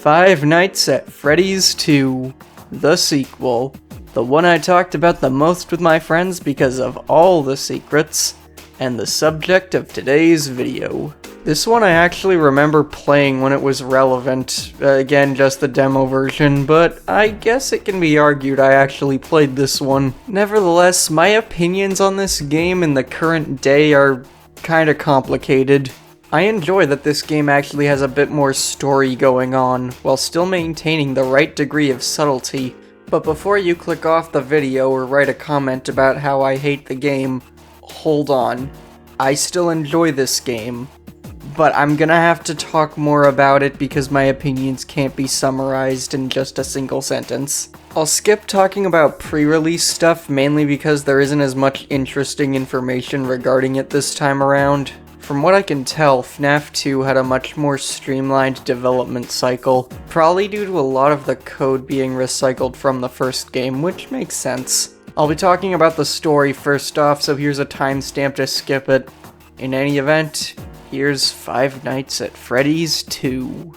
Five Nights at Freddy's 2, the sequel. The one I talked about the most with my friends because of all the secrets, and the subject of today's video. This one I actually remember playing when it was relevant, again just the demo version, but I guess it can be argued I actually played this one. Nevertheless, my opinions on this game in the current day are kinda complicated. I enjoy that this game actually has a bit more story going on, while still maintaining the right degree of subtlety. But before you click off the video or write a comment about how I hate the game, hold on. I still enjoy this game, but I'm gonna have to talk more about it because my opinions can't be summarized in just a single sentence. I'll skip talking about pre-release stuff mainly because there isn't as much interesting information regarding it this time around. From what I can tell, FNaF 2 had a much more streamlined development cycle, probably due to a lot of the code being recycled from the first game, which makes sense. I'll be talking about the story first off, so here's a timestamp to skip it. In any event, here's Five Nights at Freddy's 2.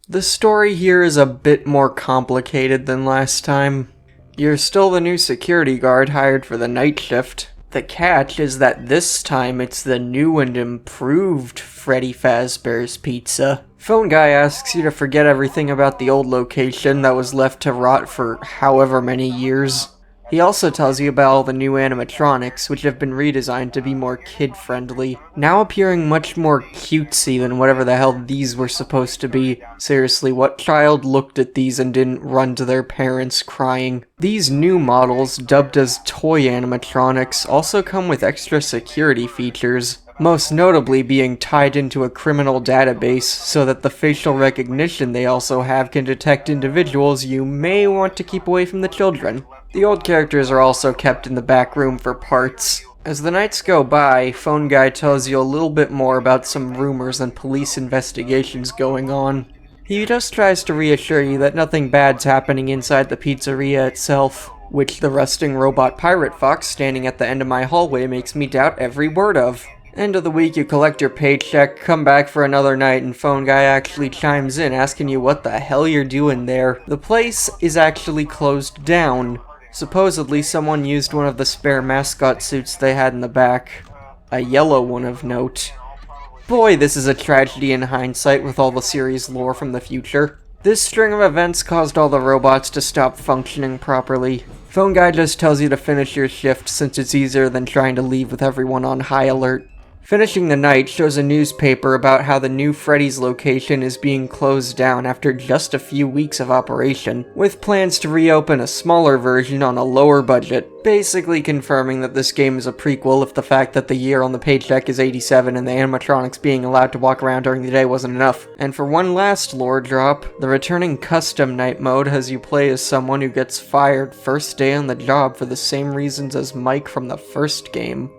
The story here is a bit more complicated than last time. You're still the new security guard hired for the night shift. The catch is that this time it's the new and improved Freddy Fazbear's Pizza. Phone guy asks you to forget everything about the old location that was left to rot for however many years. He also tells you about all the new animatronics, which have been redesigned to be more kid-friendly, now appearing much more cutesy than whatever the hell these were supposed to be. Seriously, what child looked at these and didn't run to their parents crying? These new models, dubbed as toy animatronics, also come with extra security features, most notably being tied into a criminal database so that the facial recognition they also have can detect individuals you may want to keep away from the children. The old characters are also kept in the back room for parts. As the nights go by, Phone Guy tells you a little bit more about some rumors and police investigations going on. He just tries to reassure you that nothing bad's happening inside the pizzeria itself, which the rusting robot pirate fox standing at the end of my hallway makes me doubt every word of. End of the week, you collect your paycheck, come back for another night, and Phone Guy actually chimes in asking you what the hell you're doing there. The place is actually closed down. Supposedly, someone used one of the spare mascot suits they had in the back. A yellow one of note. Boy, this is a tragedy in hindsight with all the series lore from the future. This string of events caused all the robots to stop functioning properly. Phone Guy just tells you to finish your shift since it's easier than trying to leave with everyone on high alert. Finishing the night shows a newspaper about how the new Freddy's location is being closed down after just a few weeks of operation, with plans to reopen a smaller version on a lower budget, basically confirming that this game is a prequel if the fact that the year on the paycheck is 87 and the animatronics being allowed to walk around during the day wasn't enough. And for one last lore drop, the returning custom night mode has you play as someone who gets fired first day on the job for the same reasons as Mike from the first game.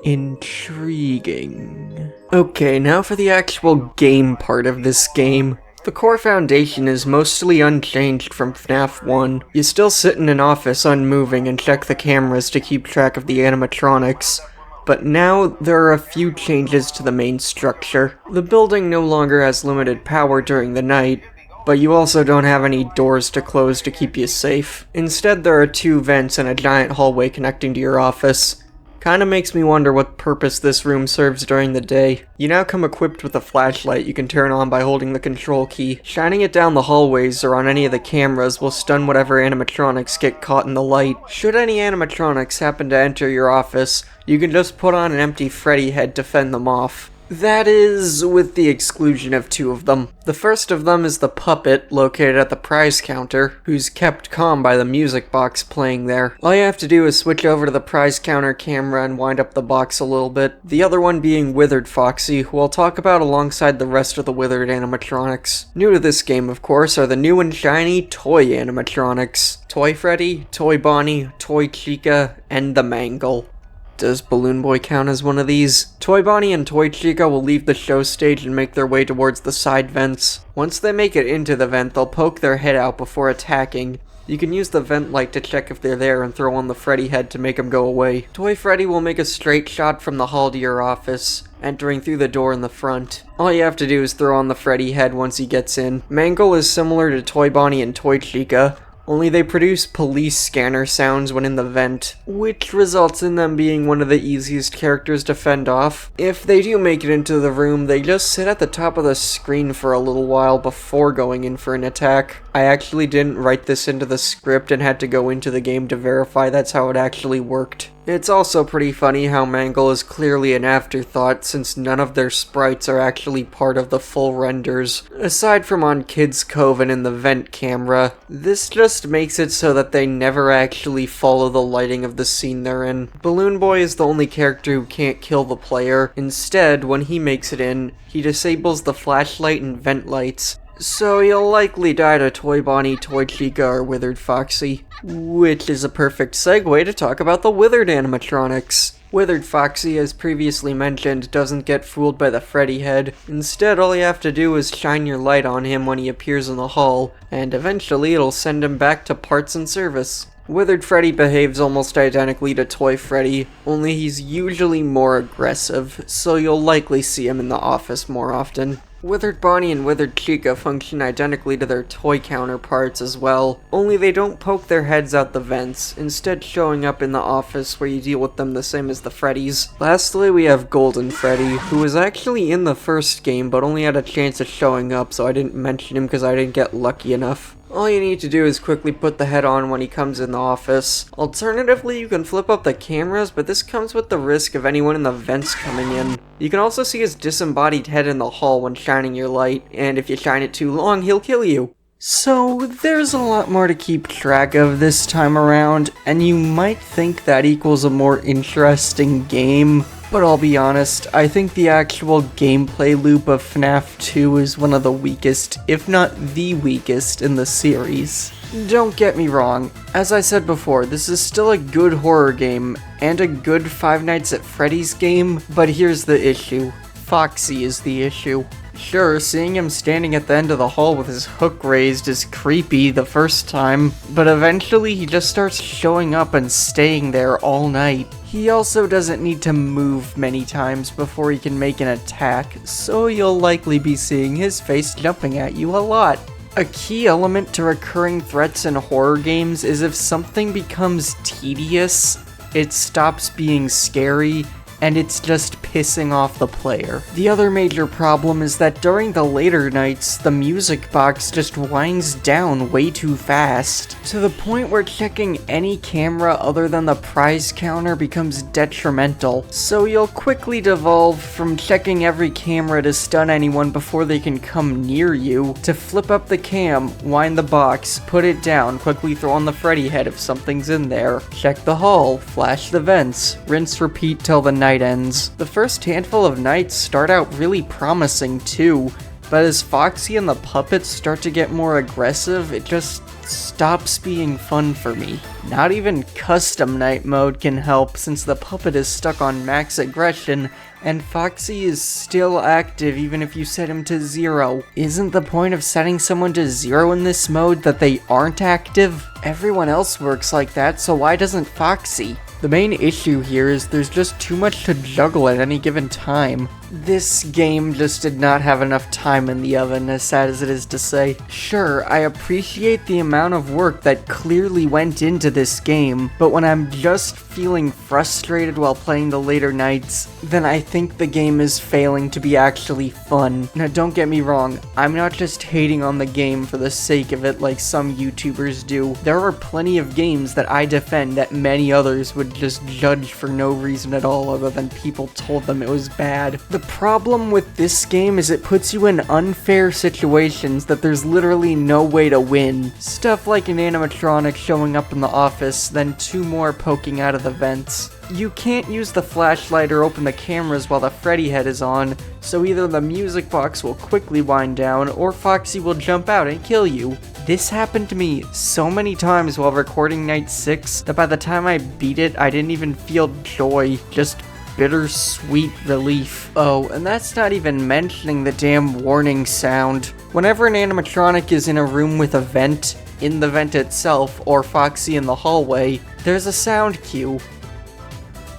Intriguing. Okay, now for the actual game part of this game. The core foundation is mostly unchanged from FNaF 1. You still sit in an office unmoving and check the cameras to keep track of the animatronics. But now there are a few changes to the main structure. The building no longer has limited power during the night, but you also don't have any doors to close to keep you safe. Instead, there are two vents and a giant hallway connecting to your office. Kinda makes me wonder what purpose this room serves during the day. You now come equipped with a flashlight you can turn on by holding the control key. Shining it down the hallways or on any of the cameras will stun whatever animatronics get caught in the light. Should any animatronics happen to enter your office, you can just put on an empty Freddy head to fend them off. That is, with the exclusion of two of them. The first of them is the puppet, located at the prize counter, who's kept calm by the music box playing there. All you have to do is switch over to the prize counter camera and wind up the box a little bit. The other one being Withered Foxy, who I'll talk about alongside the rest of the Withered animatronics. New to this game, of course, are the new and shiny toy animatronics. Toy Freddy, Toy Bonnie, Toy Chica, and the Mangle. Does Balloon Boy count as one of these? Toy Bonnie and Toy Chica will leave the show stage and make their way towards the side vents. Once they make it into the vent, they'll poke their head out before attacking, You can use the vent light to check if they're there and throw on the Freddy head to make them go away. Toy Freddy will make a straight shot from the hall to your office, entering through the door in the front. All you have to do is throw on the Freddy head once he gets in. Mangle is similar to Toy Bonnie and Toy Chica, only they produce police scanner sounds when in the vent, which results in them being one of the easiest characters to fend off. If they do make it into the room, they just sit at the top of the screen for a little while before going in for an attack. I actually didn't write this into the script and had to go into the game to verify that's how it actually worked. It's also pretty funny how Mangle is clearly an afterthought since none of their sprites are actually part of the full renders. Aside from on Kids Cove and in the vent camera, this just makes it so that they never actually follow the lighting of the scene they're in. Balloon Boy is the only character who can't kill the player. Instead, when he makes it in, he disables the flashlight and vent lights. So you'll likely die to Toy Bonnie, Toy Chica, or Withered Foxy. Which is a perfect segue to talk about the Withered animatronics. Withered Foxy, as previously mentioned, doesn't get fooled by the Freddy head. Instead, all you have to do is shine your light on him when he appears in the hall, and eventually it'll send him back to parts and service. Withered Freddy behaves almost identically to Toy Freddy, only he's usually more aggressive, so you'll likely see him in the office more often. Withered Bonnie and Withered Chica function identically to their toy counterparts as well, only they don't poke their heads out the vents, instead showing up in the office where you deal with them the same as the Freddys. Lastly, we have Golden Freddy, who was actually in the first game but only had a chance of showing up, so I didn't mention him because I didn't get lucky enough. All you need to do is quickly put the head on when he comes in the office. Alternatively, you can flip up the cameras, but this comes with the risk of anyone in the vents coming in. You can also see his disembodied head in the hall when shining your light, and if you shine it too long, he'll kill you. So, there's a lot more to keep track of this time around, and you might think that equals a more interesting game. But I'll be honest, I think the actual gameplay loop of FNaF 2 is one of the weakest, if not the weakest, in the series. Don't get me wrong, as I said before, this is still a good horror game, and a good Five Nights at Freddy's game, but here's the issue. Foxy is the issue. Sure, seeing him standing at the end of the hall with his hook raised is creepy the first time, but eventually he just starts showing up and staying there all night. He also doesn't need to move many times before he can make an attack, so you'll likely be seeing his face jumping at you a lot. A key element to recurring threats in horror games is if something becomes tedious, it stops being scary, and it's just pissing off the player. The other major problem is that during the later nights, the music box just winds down way too fast, to the point where checking any camera other than the prize counter becomes detrimental. So you'll quickly devolve from checking every camera to stun anyone before they can come near you, to flip up the cam, wind the box, put it down, quickly throw on the Freddy head if something's in there, check the hall, flash the vents, rinse repeat till the night ends. The first handful of nights start out really promising too, but as Foxy and the puppets start to get more aggressive, it just stops being fun for me. Not even custom night mode can help since the puppet is stuck on max aggression and Foxy is still active even if you set him to 0. Isn't the point of setting someone to 0 in this mode that they aren't active? Everyone else works like that, so why doesn't Foxy? The main issue here is there's just too much to juggle at any given time. This game just did not have enough time in the oven, as sad as it is to say. Sure, I appreciate the amount of work that clearly went into this game, but when I'm just feeling frustrated while playing the later nights, then I think the game is failing to be actually fun. Now don't get me wrong, I'm not just hating on the game for the sake of it like some YouTubers do. There are plenty of games that I defend that many others would just judge for no reason at all other than people told them it was bad. The problem with this game is it puts you in unfair situations that there's literally no way to win. Stuff like an animatronic showing up in the office, then 2 more poking out of the vents. You can't use the flashlight or open the cameras while the Freddy head is on, so either the music box will quickly wind down or Foxy will jump out and kill you. This happened to me so many times while recording Night 6 that by the time I beat it, I didn't even feel joy, just bittersweet relief. Oh, and that's not even mentioning the damn warning sound. Whenever an animatronic is in a room with a vent, in the vent itself or Foxy in the hallway, there's a sound cue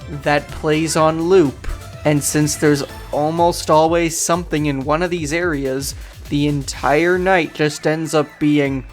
that plays on loop. And since there's almost always something in one of these areas, the entire night just ends up being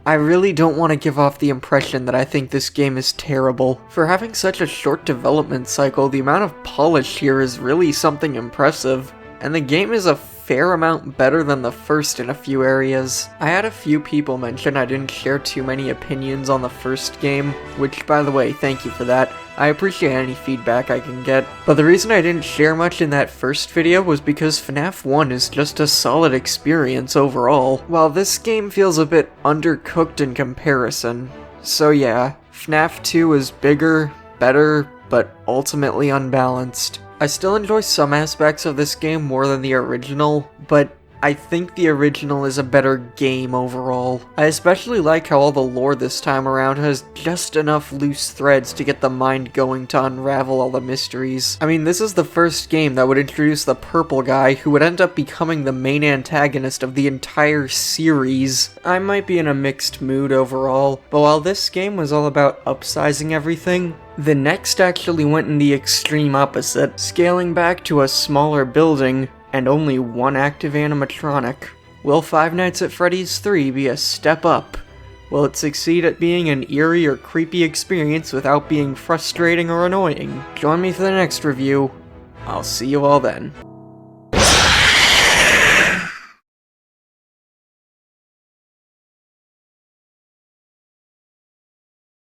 I really don't want to give off the impression that I think this game is terrible. For having such a short development cycle, the amount of polish here is really something impressive, and the game is a fair amount better than the first in a few areas. I had a few people mention I didn't share too many opinions on the first game, which, by the way, thank you for that. I appreciate any feedback I can get. But the reason I didn't share much in that first video was because FNaF 1 is just a solid experience overall, while this game feels a bit undercooked in comparison. So yeah, FNaF 2 is bigger, better, but ultimately unbalanced. I still enjoy some aspects of this game more than the original, but I think the original is a better game overall. I especially like how all the lore this time around has just enough loose threads to get the mind going to unravel all the mysteries. I mean, this is the first game that would introduce the purple guy who would end up becoming the main antagonist of the entire series. I might be in a mixed mood overall, but while this game was all about upsizing everything, the next actually went in the extreme opposite, scaling back to a smaller building and only one active animatronic. Will Five Nights at Freddy's 3 be a step up? Will it succeed at being an eerie or creepy experience without being frustrating or annoying? Join me for the next review. I'll see you all then.